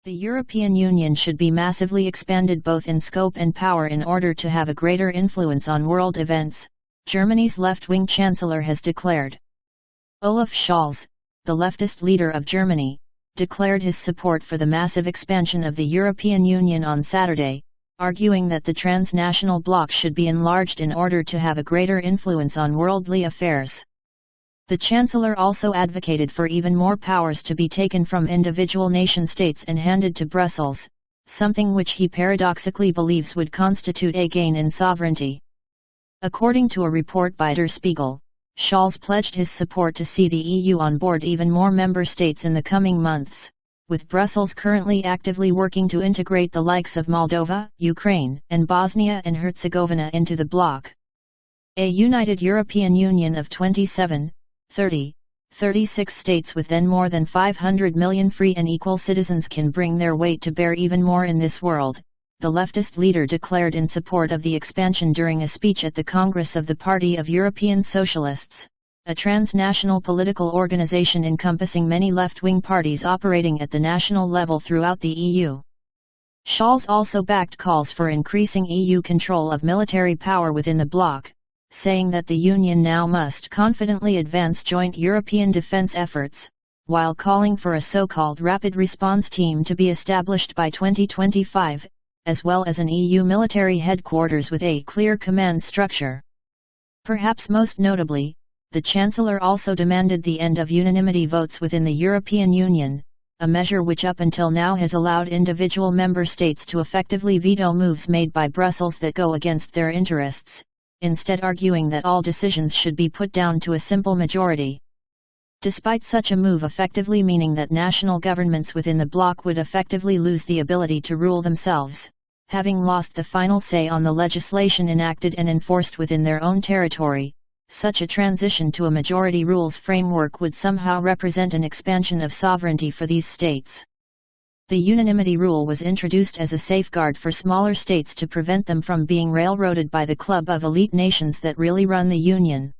The European Union should be massively expanded both in scope and power in order to have a greater influence on world events, Germany's left-wing Chancellor has declared. Olaf Scholz, the leftist leader of Germany, declared his support for the massive expansion of the European Union on Saturday, arguing that the transnational bloc should be enlarged in order to have a greater influence on worldly affairs. The Chancellor also advocated for even more powers to be taken from individual nation-states and handed to Brussels, something which he paradoxically believes would constitute a gain in sovereignty. According to a report by Der Spiegel, Scholz pledged his support to see the EU on board even more member states in the coming months, with Brussels currently actively working to integrate the likes of Moldova, Ukraine, and Bosnia and Herzegovina into the bloc. A united European Union of 27, 30, 36 states with then more than 500 million free and equal citizens can bring their weight to bear even more in this world, the leftist leader declared in support of the expansion during a speech at the Congress of the Party of European Socialists, a transnational political organization encompassing many left-wing parties operating at the national level throughout the EU. Scholz also backed calls for increasing EU control of military power within the bloc, saying that the Union now must confidently advance joint European defence efforts, while calling for a so-called rapid response team to be established by 2025, as well as an EU military headquarters with a clear command structure. Perhaps most notably, the Chancellor also demanded the end of unanimity votes within the European Union, a measure which up until now has allowed individual member states to effectively veto moves made by Brussels that go against their interests, instead arguing that all decisions should be put down to a simple majority. Despite such a move effectively meaning that national governments within the bloc would effectively lose the ability to rule themselves, having lost the final say on the legislation enacted and enforced within their own territory, such a transition to a majority rules framework would somehow represent an expansion of sovereignty for these states. The unanimity rule was introduced as a safeguard for smaller states to prevent them from being railroaded by the club of elite nations that really run the Union.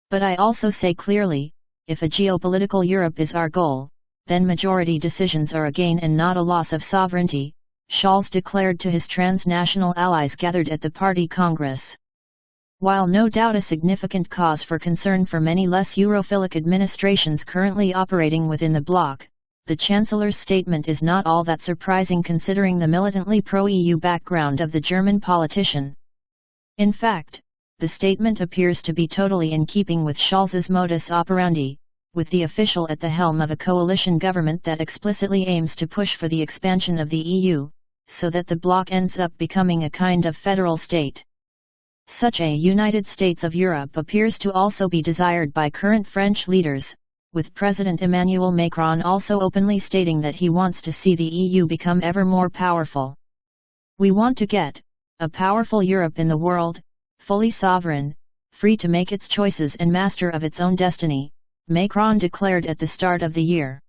But I also say clearly, if a geopolitical Europe is our goal, then majority decisions are a gain and not a loss of sovereignty, Scholz declared to his transnational allies gathered at the party Congress. While no doubt a significant cause for concern for many less Europhilic administrations currently operating within the bloc, the Chancellor's statement is not all that surprising considering the militantly pro-EU background of the German politician. In fact, the statement appears to be totally in keeping with Scholz's modus operandi, with the official at the helm of a coalition government that explicitly aims to push for the expansion of the EU, so that the bloc ends up becoming a kind of federal state. Such a United States of Europe appears to also be desired by current French leaders, with President Emmanuel Macron also openly stating that he wants to see the EU become ever more powerful. "We want to get a powerful Europe in the world, fully sovereign, free to make its choices and master of its own destiny," Macron declared at the start of the year.